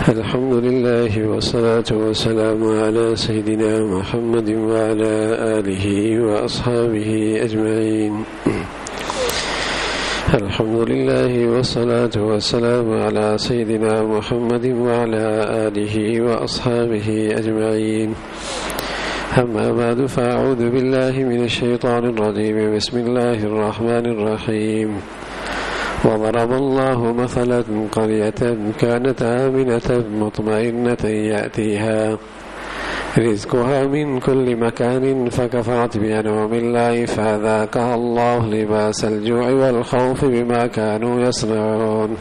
الحمد لله والصلاة والسلام على سيدنا محمد وعلى آله وأصحابه أجمعين. الحمد لله والصلاة والسلام على سيدنا محمد وعلى آله وأصحابه أجمعين. أما بعد فأعوذ بالله من الشيطان الرجيم. بسم الله الرحمن الرحيم. وضرب الله مثلا قرية كانت آمنة مطمئنة يأتيها رزقها من كل مكان فكفرت بأنعم الله فأذاقها الله لباس الجوع والخوف بما كانوا يصنعون.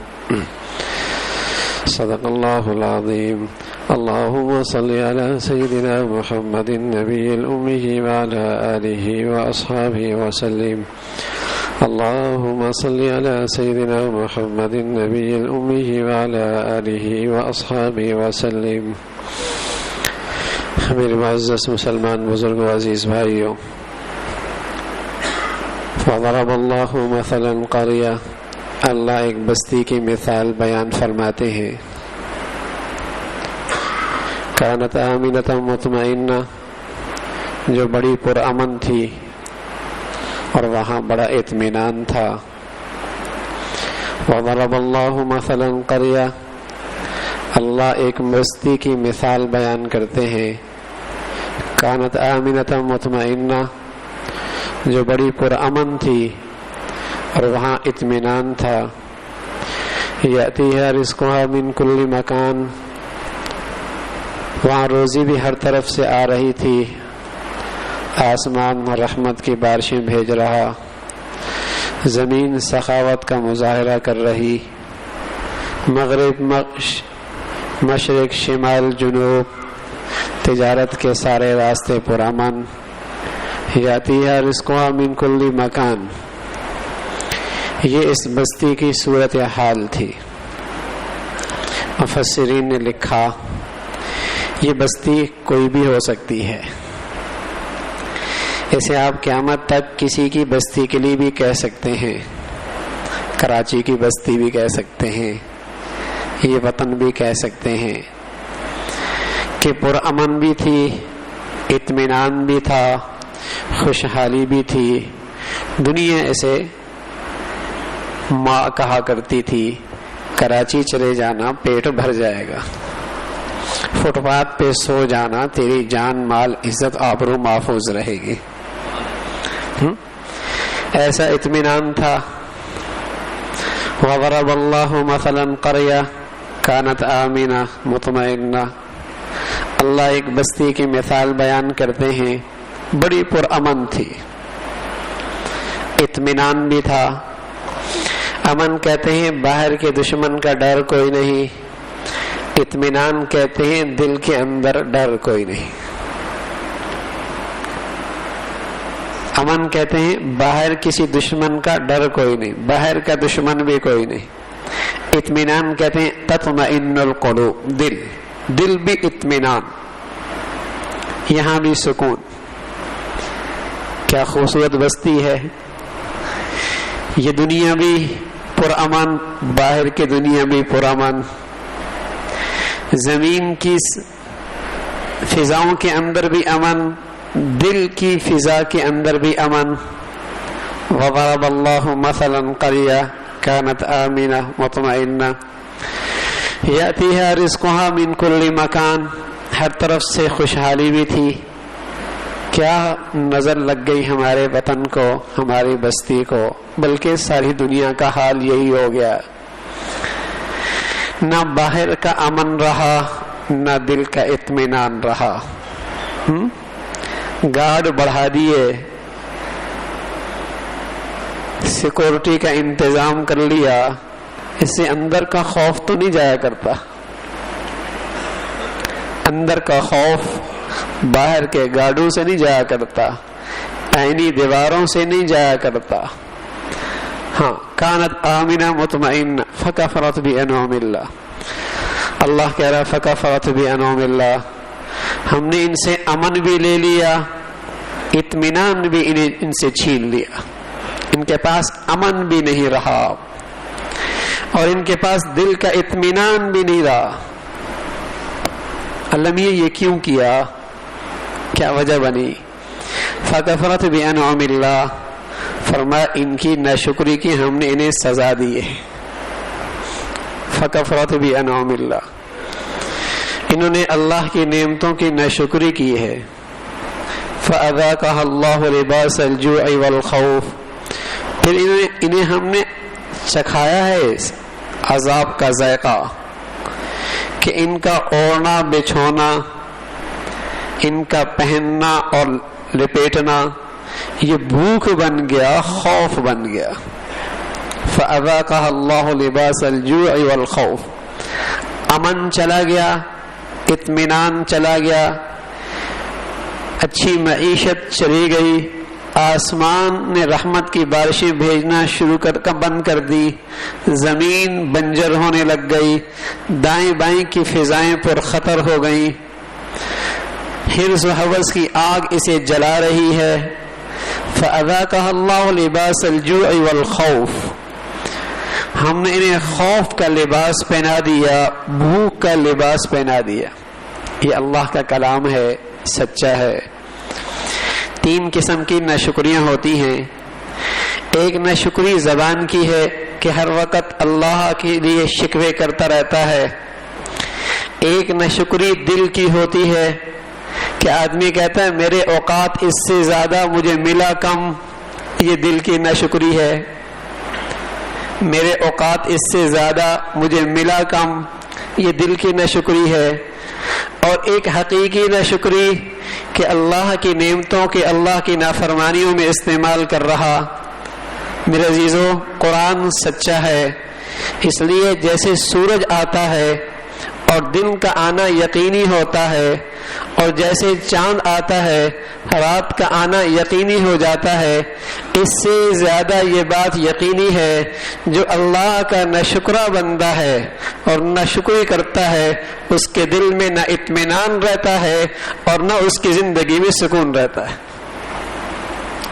صدق الله العظيم. اللهم صل على سيدنا محمد النبي الأمي وعلى آله وأصحابه وسلم. اللهم صل على سيدنا محمد النبي الأمي وعلى آله وأصحابه وسلم. میرے معزز مسلمان بزرگ و عزیز بھائیوں، وضرب اللہ مثلا قریہ، اللہ ایک بستی کی مثال بیان فرماتے ہیں. کانت آمنۃ مطمئنہ، جو بڑی پرامن تھی اور وہاں بڑا اطمینان تھا. وضرب اللہ مثلا قریہ، اللہ ایک بستی کی مثال بیان کرتے ہیں. کانت آمنۃ مطمئنہ، جو بڑی پرامن تھی اور وہاں اطمینان تھا. یأتیہا رزقہا من کل مکان، وہاں روزی بھی ہر طرف سے آ رہی تھی. آسمان رحمت کی بارشیں بھیج رہا، زمین سخاوت کا مظاہرہ کر رہی. مغرب مشرق شمال جنوب تجارت کے سارے راستے پرامن. یاتیہا رزقہا من کل مکان، یہ اس بستی کی صورت حال تھی. مفسرین نے لکھا یہ بستی کوئی بھی ہو سکتی ہے. اسے آپ قیامت تک کسی کی بستی کے لیے بھی کہہ سکتے ہیں. کراچی کی بستی بھی کہہ سکتے ہیں، یہ وطن بھی کہہ سکتے ہیں کہ پرامن بھی تھی، اطمینان بھی تھا، خوشحالی بھی تھی. دنیا اسے ماں کہا کرتی تھی. کراچی چلے جانا پیٹ بھر جائے گا، فٹ پاتھ پہ سو جانا تیری جان مال عزت آبرو محفوظ رہے گی. ایسا اطمینان تھا. وضرب اللہ مثلا قریہ کانت آمنہ مطمئنہ، اللہ ایک بستی کی مثال بیان کرتے ہیں. بڑی پرامن تھی، اطمینان بھی تھا. امن کہتے ہیں باہر کے دشمن کا ڈر کوئی نہیں، اطمینان کہتے ہیں دل کے اندر ڈر کوئی نہیں. امن کہتے ہیں باہر کسی دشمن کا ڈر کوئی نہیں، باہر کا دشمن بھی کوئی نہیں. اطمینان کہتے ہیں تطمئن القلوب، دل بھی اطمینان، یہاں بھی سکون. کیا خوبصورت بستی ہے. یہ دنیا بھی پرامن، باہر کی دنیا بھی پرامن. زمین کی فضاؤں کے اندر بھی امن، دل کی فضا کے اندر بھی امن. وضرب اللہ مثلا قریہ کانت آمنہ مطمئنہ یأتیہا رزقہا من کل مکان، ہر طرف سے خوشحالی بھی تھی. کیا نظر لگ گئی ہمارے وطن کو، ہماری بستی کو، بلکہ ساری دنیا کا حال یہی ہو گیا. نہ باہر کا امن رہا، نہ دل کا اطمینان رہا. گارڈ بڑھا دیے، سیکورٹی کا انتظام کر لیا، اس سے اندر کا خوف تو نہیں جایا کرتا. اندر کا خوف باہر کے گارڈوں سے نہیں جایا کرتا، آئینی دیواروں سے نہیں جایا کرتا. ہاں، کانت آمنہ مطمئنہ فکفرت بانعم اللہ، اللہ کہہ رہا فکفرت بانعم اللہ، ہم نے ان سے امن بھی لے لیا، اطمینان بھی ان سے چھین لیا. ان کے پاس امن بھی نہیں رہا. اور ان کے پاس دل کا اطمینان بھی نہیں رہا. اللہ میاں یہ کیوں کیا؟ کیا وجہ بنی؟ فکفرت بانعم اللہ، فرمایا ان کی ناشکری کی ہم نے انہیں سزا دی ہے. فکفرت بانعم اللہ، انہوں نے اللہ کی نعمتوں کی ناشکری کی ہے. فاذاقها اللہ لباس الجوع والخوف، پھر انہیں ہم نے چکھایا ہے عذاب کا ذائقہ کہ ان کا اوڑھنا بچھونا، ان کا پہننا اور لپیٹنا یہ بھوک بن گیا، خوف بن گیا. فَأَذَاقَهَا اللَّهُ لِبَاسَ الْجُوعِ وَالْخَوْفِ، امن چلا گیا، اطمینان چلا گیا، اچھی معیشت چلی گئی، آسمان نے رحمت کی بارشیں بھیجنا بند کر دی، زمین بنجر ہونے لگ گئی، دائیں بائیں کی فضائیں پر خطر ہو گئیں، حرص و حوث کی آگ اسے جلا رہی ہے. فَأَذَاقَهَا اللَّهُ لِبَاسَ الْجُوعِ وَالْخَوْفِ، ہم نے انہیں خوف کا لباس پہنا دیا، بھوک کا لباس پہنا دیا. یہ اللہ کا کلام ہے، سچا ہے. 3 قسم کی ناشکریاں ہوتی ہیں. ایک ناشکری زبان کی ہے کہ ہر وقت اللہ کے لیے شکوے کرتا رہتا ہے. ایک ناشکری دل کی ہوتی ہے کہ آدمی کہتا ہے میرے اوقات اس سے زیادہ مجھے ملا کم، یہ دل کی ناشکری ہے. میرے اوقات اس سے زیادہ مجھے ملا کم، یہ دل کی ناشکری ہے. اور ایک حقیقی ناشکری کہ اللہ کی نعمتوں کے اللہ کی نافرمانیوں میں استعمال کر رہا. میرے عزیزو، قرآن سچا ہے، اس لیے جیسے سورج آتا ہے اور دن کا آنا یقینی ہوتا ہے، اور جیسے چاند آتا ہے رات کا آنا یقینی ہو جاتا ہے، اس سے زیادہ یہ بات یقینی ہے جو اللہ کا ناشکرا بندہ ہے اور ناشکری کرتا ہے، اس کے دل میں نہ اطمینان رہتا ہے اور نہ اس کی زندگی میں سکون رہتا ہے.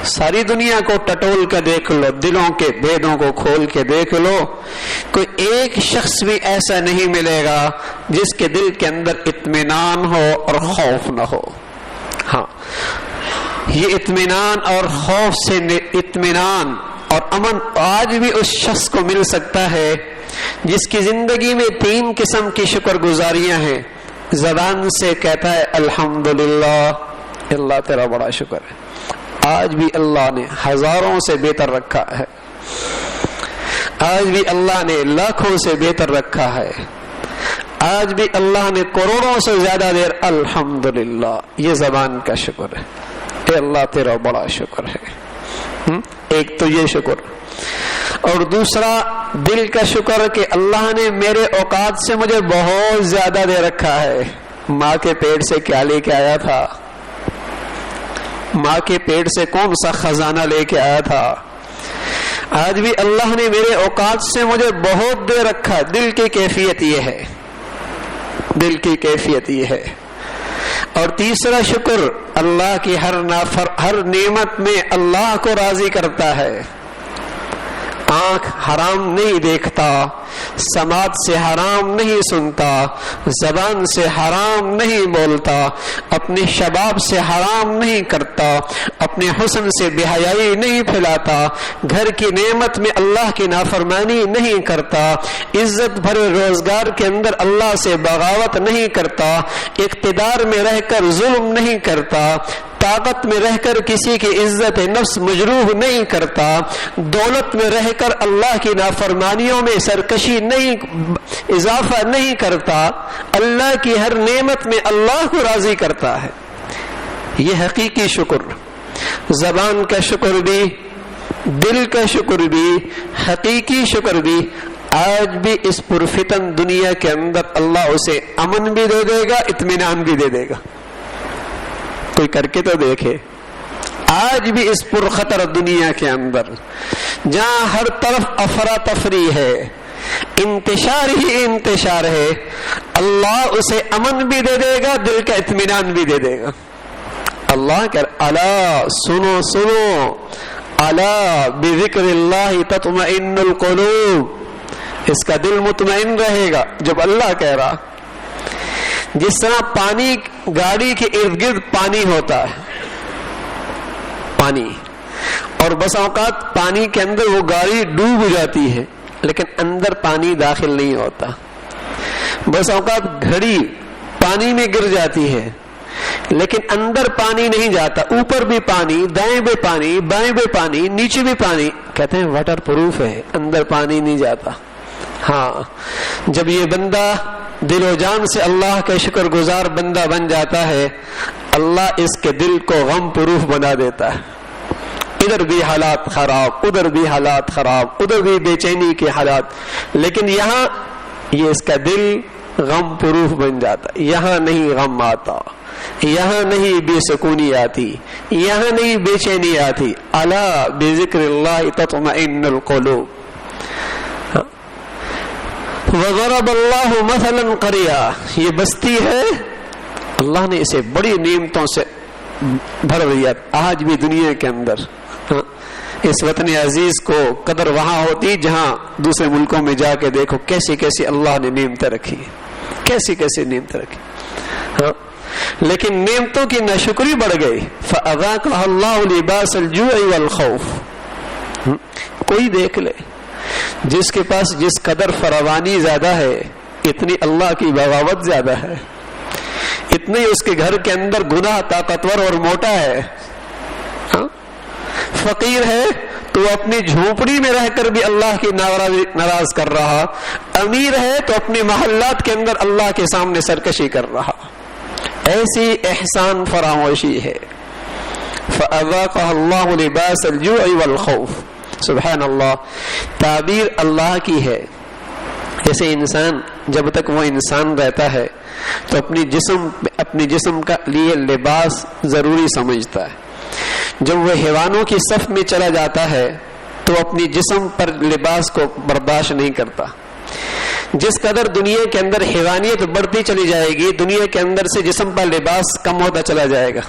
ساری دنیا کو ٹٹول کر دیکھ لو، دلوں کے بھیدوں کو کھول کے دیکھ لو، کوئی ایک شخص بھی ایسا نہیں ملے گا جس کے دل کے اندر اطمینان ہو اور خوف نہ ہو. ہاں، یہ اطمینان اور خوف سے اطمینان اور امن آج بھی اس شخص کو مل سکتا ہے جس کی زندگی میں 3 قسم کی شکر گزاریاں ہیں. زبان سے کہتا ہے الحمدللہ، اللہ تیرا بڑا شکر ہے، آج بھی اللہ نے ہزاروں سے بہتر رکھا ہے، آج بھی اللہ نے لاکھوں سے بہتر رکھا ہے، آج بھی اللہ نے کروڑوں سے زیادہ دیر الحمدللہ. یہ زبان کا شکر ہے، اے اللہ تیرا بڑا شکر ہے. ایک تو یہ شکر، اور دوسرا دل کا شکر کہ اللہ نے میرے اوقات سے مجھے بہت زیادہ دے رکھا ہے. ماں کے پیٹ سے کیا لے کے آیا تھا؟ ماں کے پیٹ سے کون سا خزانہ لے کے آیا تھا؟ آج بھی اللہ نے میرے اوقات سے مجھے بہت دے رکھا. دل کی کیفیت یہ ہے، دل کی کیفیت یہ ہے. اور تیسرا شکر اللہ کی ہر نعمت میں اللہ کو راضی کرتا ہے. آنکھ حرام نہیں دیکھتا، سماعت سے حرام نہیں سنتا، زبان سے حرام نہیں بولتا، اپنے شباب سے حرام نہیں کرتا، اپنے حسن سے بے حیائی نہیں پھیلاتا، گھر کی نعمت میں اللہ کی نافرمانی نہیں کرتا، عزت بھرے روزگار کے اندر اللہ سے بغاوت نہیں کرتا، اقتدار میں رہ کر ظلم نہیں کرتا، طاقت میں رہ کر کسی کی عزت نفس مجروح نہیں کرتا، دولت میں رہ کر اللہ کی نافرمانیوں میں سرکشی نہیں، اضافہ نہیں کرتا، اللہ کی ہر نعمت میں اللہ کو راضی کرتا ہے. یہ حقیقی شکر، زبان کا شکر بھی، دل کا شکر بھی، حقیقی شکر بھی. آج بھی اس پرفتن دنیا کے اندر اللہ اسے امن بھی دے دے گا، اطمینان بھی دے دے گا. کوئی کر کے تو دیکھے. آج بھی اس پرخطر دنیا کے اندر جہاں ہر طرف افراتفری ہے، انتشار ہی انتشار ہے، اللہ اسے امن بھی دے دے گا، دل کا اطمینان بھی دے دے گا. اللہ کر الا سنو سنو، الا بذکر اللہ تطمئن القلوب. اس کا دل مطمئن رہے گا جب اللہ کہہ رہا. جس طرح پانی گاڑی کے ارد گرد پانی ہوتا ہے، پانی، اور بس اوقات پانی کے اندر وہ گاڑی ڈوب جاتی ہے لیکن اندر پانی داخل نہیں ہوتا. بس اوقات گھڑی پانی میں گر جاتی ہے لیکن اندر پانی نہیں جاتا، اوپر بھی پانی، دائیں بھی پانی، بائیں بھی پانی، نیچے بھی پانی. کہتے ہیں واٹر پروف ہے، اندر پانی نہیں جاتا. ہاں، جب یہ بندہ دل و جان سے اللہ کا شکر گزار بندہ بن جاتا ہے، اللہ اس کے دل کو غم پروف بنا دیتا ہے. ادھر بھی حالات خراب، ادھر بھی حالات خراب، ادھر بھی بے چینی کے حالات، لیکن یہاں یہ اس کا دل غم پروف بن جاتا. یہاں نہیں غم آتا، یہاں نہیں بے سکونی آتی، یہاں نہیں بے چینی آتی. الا بذکر اللہ تطمئن القلوب. وضرب اللہ مثلا قریہ، یہ بستی ہے اللہ نے اسے بڑی نعمتوں سے بھر دیا. آج بھی دنیا کے اندر اس وطن عزیز کو قدر وہاں ہوتی جہاں دوسرے ملکوں میں جا کے دیکھو کیسی کیسی اللہ نے نعمتیں رکھی، کیسی کیسی نعمتیں رکھی. لیکن نعمتوں کی ناشکری بڑھ گئی. فَأَذَاقَهَا اللَّهُ لِبَاسَ الْجُوعِ وَالْخَوْفِ. کوئی دیکھ لے جس کے پاس جس قدر فراوانی زیادہ ہے، اتنی اللہ کی بغاوت زیادہ ہے، اتنی اس کے گھر کے اندر گناہ طاقتور اور موٹا ہے. فقیر ہے تو اپنی جھونپڑی میں رہ کر بھی اللہ کی ناراض کر رہا، امیر ہے تو اپنے محلات کے اندر اللہ کے سامنے سرکشی کر رہا. ایسی احسان فراموشی ہے. فَأَذَاقَهَا اللَّهُ لِبَاسَ الْجُوعِ وَالْخَوْفِ. سبحان اللہ، تعبیر اللہ کی ہے. جیسے انسان جب تک وہ انسان رہتا ہے تو اپنی جسم کا لیے لباس ضروری سمجھتا ہے. جب وہ حیوانوں کی صف میں چلا جاتا ہے تو اپنی جسم پر لباس کو برداشت نہیں کرتا. جس قدر دنیا کے اندر حیوانیت بڑھتی چلی جائے گی، دنیا کے اندر سے جسم پر لباس کم ہوتا چلا جائے گا.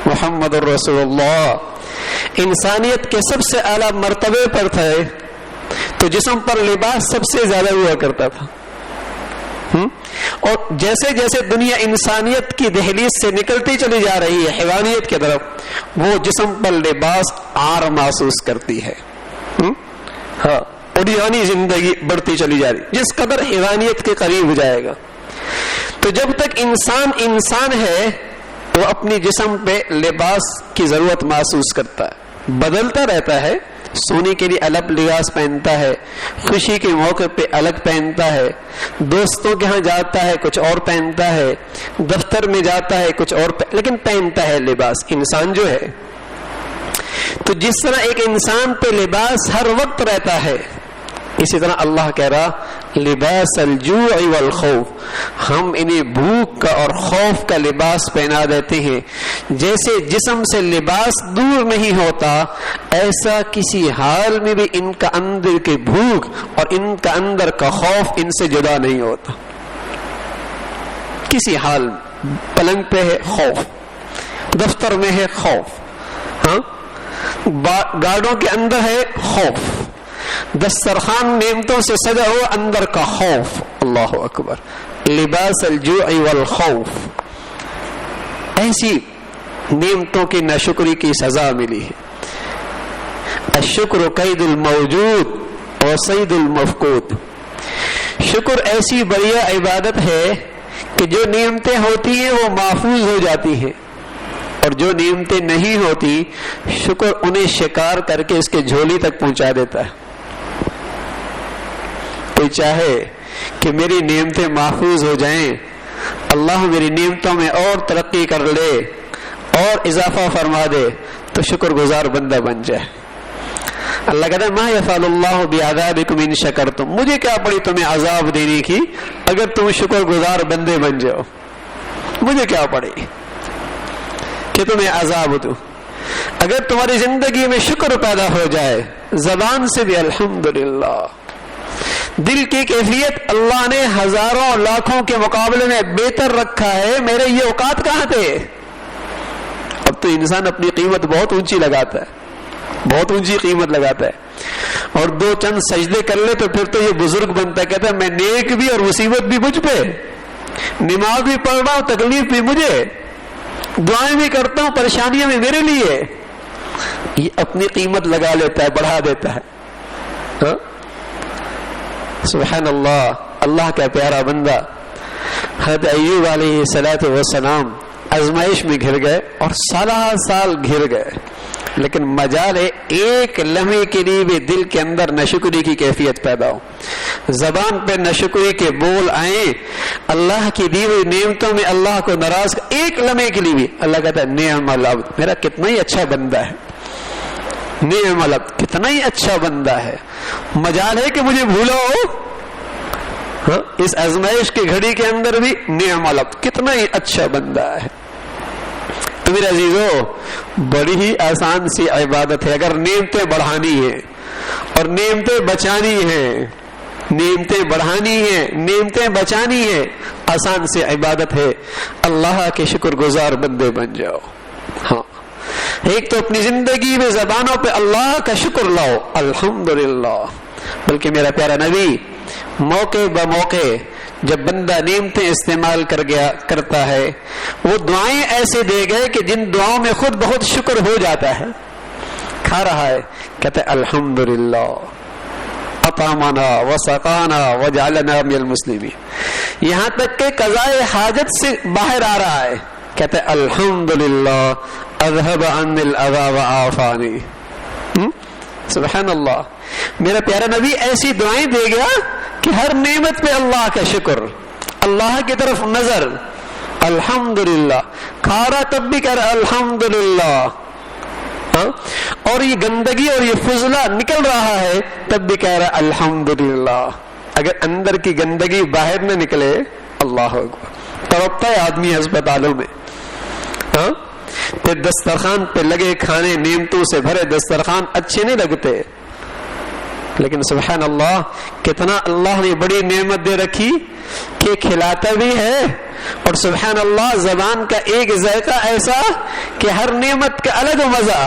محمد الرسول اللہ انسانیت کے سب سے اعلیٰ مرتبے پر تھے تو جسم پر لباس سب سے زیادہ ہوا کرتا تھا. اور جیسے جیسے دنیا انسانیت کی دہلیز سے نکلتی چلی جا رہی ہے حیوانیت کی طرف، وہ جسم پر لباس عار محسوس کرتی ہے. ہاں، اوڈیانی زندگی بڑھتی چلی جا رہی جس قدر حیوانیت کے قریب ہو جائے گا. تو جب تک انسان ہے وہ اپنی جسم پہ لباس کی ضرورت محسوس کرتا ہے، بدلتا رہتا ہے. سونے کے لیے الگ لباس پہنتا ہے، خوشی کے موقع پہ الگ پہنتا ہے، دوستوں کے ہاں جاتا ہے کچھ اور پہنتا ہے، دفتر میں جاتا ہے کچھ اور لیکن پہنتا ہے لباس انسان جو ہے. تو جس طرح ایک انسان پہ لباس ہر وقت رہتا ہے، اسی طرح اللہ کہہ رہا لباس الجوع والخوف، ہم انہیں بھوک کا اور خوف کا لباس پہنا دیتے ہیں. جیسے جسم سے لباس دور نہیں ہوتا، ایسا کسی حال میں بھی ان کا اندر کی بھوک اور ان کا اندر کا خوف ان سے جدا نہیں ہوتا. کسی حال پلنگ پہ ہے خوف، دفتر میں ہے خوف، ہاں گاڑوں کے اندر ہے خوف، دسترخوان نعمتوں سے سجا ہوا اندر کا خوف. اللہ اکبر. لباس الجوع والخوف. ایسی نعمتوں کی ناشکری کی سزا ملی ہے. الشکر قید الموجود و صید المفقود. شکر ایسی بڑھیا عبادت ہے کہ جو نعمتیں ہوتی ہیں وہ محفوظ ہو جاتی ہیں، اور جو نعمتیں نہیں ہوتی شکر انہیں شکار کر کے اس کے جھولی تک پہنچا دیتا ہے. کوئی چاہے کہ میری نعمتیں محفوظ ہو جائیں، اللہ میری نعمتوں میں اور ترقی کر لے اور اضافہ فرما دے تو شکر گزار بندہ بن جائے. اللہ کہتا ہے ما یفعل اللہ بعذابکم ان شکرتم. مجھے کیا پڑی تمہیں عذاب دینے کی اگر تم شکر گزار بندے بن جاؤ. مجھے کیا پڑی کہ تمہیں عذاب دو. اگر تمہاری زندگی میں شکر پیدا ہو جائے، زبان سے بھی الحمدللہ، دل کی کیفیت اللہ نے ہزاروں لاکھوں کے مقابلے میں بہتر رکھا ہے. میرے یہ اوقات کہاں تھے؟ اب تو انسان اپنی قیمت بہت اونچی لگاتا ہے، بہت اونچی قیمت لگاتا ہے. اور 2 چند سجدے کر لے تو پھر تو یہ بزرگ بنتا ہے. کہتا ہے میں نیک بھی اور مصیبت بھی مجھ پہ, نماز بھی پڑھ رہا ہوں تکلیف بھی مجھے, دعائیں بھی کرتا ہوں پریشانیاں بھی میرے لیے. یہ اپنی قیمت لگا لیتا ہے, بڑھا دیتا ہے. سبحان اللہ. اللہ کا پیارا بندہ حضرت ایوب علیہ السلام آزمائش میں گھر گئے اور سال گھر گئے, لیکن مجال ہے ایک لمحے کے لیے بھی دل کے اندر ناشکری کی کیفیت پیدا ہو, زبان پہ ناشکری کے بول آئیں, اللہ کی دی ہوئی نعمتوں میں اللہ کو ناراض ایک لمحے کے لیے بھی. اللہ کہتا ہے نعم العبد, میرا کتنا ہی اچھا بندہ ہے, نعم العبد کتنا ہی اچھا بندہ ہے. مجال ہے کہ مجھے بھولو اس آزمائش کی گھڑی کے اندر بھی, نعم العبد کتنا ہی اچھا بندہ ہے. تو میرے عزیزو بڑی ہی آسان سی عبادت ہے. اگر نعمتیں بڑھانی ہیں اور نعمتیں بچانی ہیں, نعمتیں بڑھانی ہیں نعمتیں بچانی ہیں, آسان سی عبادت ہے. اللہ کے شکر گزار بندے بن جاؤ. ہاں, ایک تو اپنی زندگی میں زبانوں پہ اللہ کا شکر لاؤ, الحمدللہ. بلکہ میرا پیارا نبی موقع بموقع جب بندہ نعمتیں استعمال کرتا ہے, وہ دعائیں ایسے دے گئے کہ جن دعاؤں میں خود بہت شکر ہو جاتا ہے. کھا رہا ہے کہتے ہیں الحمدللہ اطعمنا وسقانا وجعلنا من المسلمین. یہاں تک کہ قضائے حاجت سے باہر آ رہا ہے, کہتے ہیں الحمدللہ اذهب عني الاذى وعافاني. سبحان اللہ. میرا پیارا نبی ایسی دعائیں دے گیا کہ ہر نعمت پہ اللہ کا شکر, اللہ کی طرف نظر, الحمدللہ. کھا رہا تب بھی کہہ رہا الحمدللہ, اور یہ گندگی اور یہ فضلہ نکل رہا ہے تب بھی کہہ رہا الحمدللہ. اگر اندر کی گندگی باہر نہ نکلے, اللہ اکبر, تڑپتا ہے آدمی ہسپتالوں میں. پھر دسترخوان پہ لگے کھانے, نعمتوں سے بھرے دسترخوان اچھے نہیں لگتے, لیکن سبحان اللہ کتنا اللہ نے بڑی نعمت دے رکھی کہ کھلاتا بھی ہے, اور سبحان اللہ زبان کا ایک ذائقہ ایسا کہ ہر نعمت کا الگ مزہ,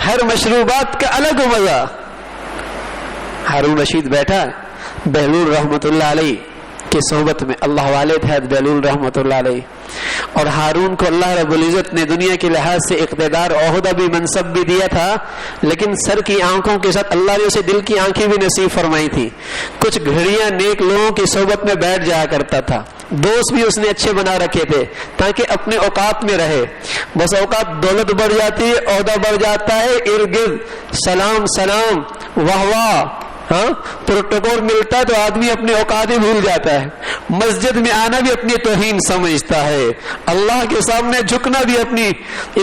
ہر مشروبات کا الگ مزہ. ہارون رشید بیٹھا بہلول رحمت اللہ علیہ کی صحبت میں, اللہ والد ہے بہلول رحمت اللہ علیہ, اور ہارون کو اللہ رب العزت نے دنیا کے لحاظ سے اقتدار, عہدہ بھی, منصب بھی دیا تھا, لیکن سر کی آنکھوں کے ساتھ اللہ نے اسے دل کی آنکھیں بھی نصیب فرمائی تھی. کچھ گھڑیاں نیک لوگوں کی صحبت میں بیٹھ جایا کرتا تھا, دوست بھی اس نے اچھے بنا رکھے تھے تاکہ اپنے اوقات میں رہے. بس اوقات دولت بڑھ جاتی ہے, عہدہ بڑھ جاتا ہے, ارد گرد سلام سلام واہ واہ, پروٹوکول ملتا ہے تو آدمی اپنے اوقات ہی بھول جاتا ہے. مسجد میں آنا بھی اپنی توہین سمجھتا ہے, اللہ کے سامنے جھکنا بھی اپنی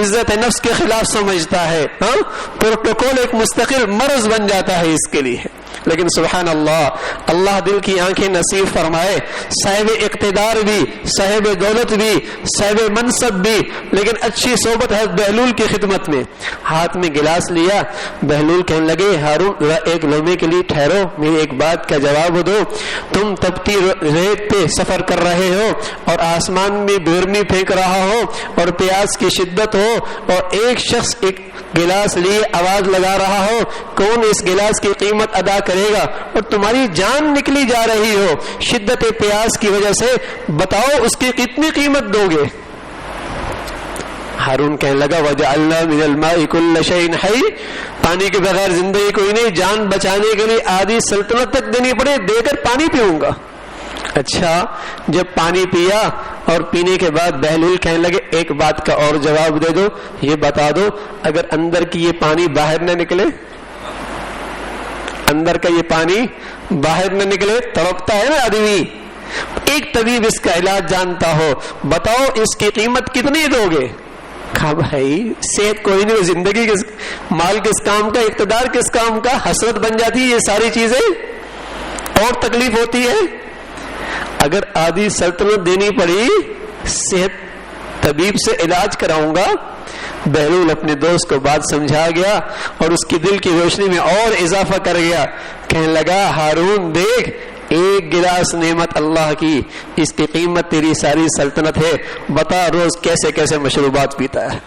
عزت نفس کے خلاف سمجھتا ہے. پروٹوکول ایک مستقل مرض بن جاتا ہے اس کے لیے. لیکن سبحان اللہ, اللہ دل کی آنکھیں نصیب فرمائے, صاحب اقتدار بھی, صاحب دولت بھی, صاحب منصب بھی, لیکن اچھی صحبت ہے بہلول کی خدمت میں. ہاتھ میں گلاس لیا, بہلول کہنے لگے ہارون ایک لمحے کے لیے ٹھہرو, میری ایک بات کا جواب دو. تم تپتی ریت پہ سفر کر رہے ہو اور آسمان میں گرمی پھینک رہا ہو اور پیاس کی شدت ہو, اور ایک شخص ایک گلاس لیے آواز لگا رہا ہو, کون اس گلاس کی قیمت ادا کرے گا, اور تمہاری جان نکلی جا رہی ہو شدت پیاس کی وجہ سے, بتاؤ اس کی کتنی قیمت دو گے؟ ہارون کہنے لگا وجعلنا من الماء كل شيء حي, پانی کے بغیر زندگی کوئی نہیں, جان بچانے کے لیے آدھی سلطنت تک دینی پڑے, دے کر پانی پیوں گا. اچھا, جب پانی پیا اور پینے کے بعد بہلول کہنے لگے ایک بات کا اور جواب دے دو, یہ بتا دو اگر اندر کی یہ پانی باہر نہ نکلے, اندر کا یہ پانی باہر نہ نکلے, تڑپتا ہے نا آدمی. ایک طبیب اس کا علاج جانتا ہو, بتاؤ اس کی قیمت کتنی دو گے؟ کہا بھائی صحت کوئی نہیں, زندگی کس, مال کس کام کا, اقتدار کس کام کا, حسرت بن جاتی ہے یہ ساری چیزیں, اور تکلیف ہوتی ہے. اگر آدھی سلطنت دینی پڑی, صحت طبیب سے علاج کراؤں گا. بہلول اپنے دوست کو بات سمجھا گیا اور اس کی دل کی روشنی میں اور اضافہ کر گیا. کہنے لگا ہارون دیکھ, ایک گلاس نعمت اللہ کی, اس کی قیمت تیری ساری سلطنت ہے. بتا روز کیسے کیسے مشروبات پیتا ہے,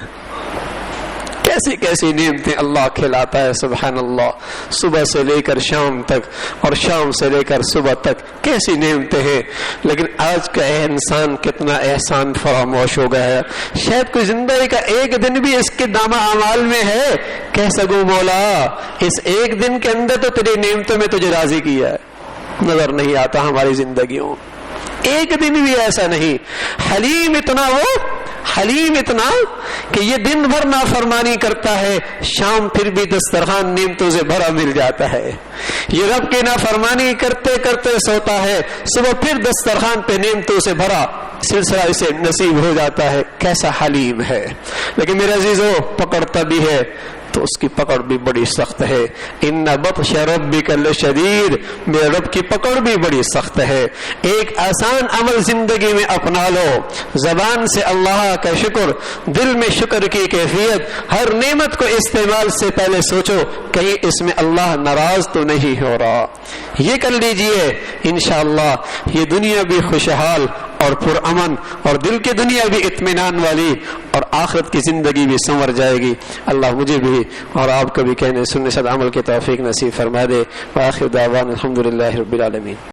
کیسی کیسی نعمتیں اللہ کھلاتا ہے، سبحان اللہ، صبح سے لے کر شام تک اور شام سے لے کر صبح تک کیسی نعمتیں ہیں، لیکن آج کا انسان کتنا احسان فراموش ہو گیا ہے۔ شاید کوئی زندگی کا ایک دن بھی اس کے دامہ اعمال میں ہے، کہہ سکوں مولا اس ایک دن کے اندر تو تیری نعمتوں میں تجھے راضی کیا ہے، نظر نہیں آتا ہماری زندگیوں، ایک دن بھی ایسا نہیں۔ حلیم اتنا، وہ حلیم اتنا کہ یہ دن بھر نافرمانی کرتا ہے، شام پھر بھی دسترخوان نعمتوں سے بھرا مل جاتا ہے۔ یہ رب کی نافرمانی کرتے کرتے سوتا ہے، صبح پھر دسترخوان پہ نعمتوں سے بھرا سلسلہ اسے نصیب ہو جاتا ہے۔ کیسا حلیم ہے! لیکن میرے عزیزو، پکڑتا بھی ہے تو اس کی پکڑ بھی بڑی سخت ہے۔ ان بطش ربک لشدید، میرے رب کی پکڑ بھی بڑی سخت ہے۔ ایک آسان عمل زندگی میں اپنا لو، زبان سے اللہ کا شکر، دل میں شکر کی کیفیت، ہر نعمت کو استعمال سے پہلے سوچو کہیں اس میں اللہ ناراض تو نہیں ہو رہا، یہ کر لیجئے، انشاءاللہ یہ دنیا بھی خوشحال اور پرامن اور دل کی دنیا بھی اطمینان والی اور آخرت کی زندگی بھی سنور جائے گی۔ اللہ مجھے بھی اور آپ کو بھی کہنے سننے سے عمل کی توفیق نصیب فرما دے۔ وآخر دعوانا الحمدللہ رب العالمین۔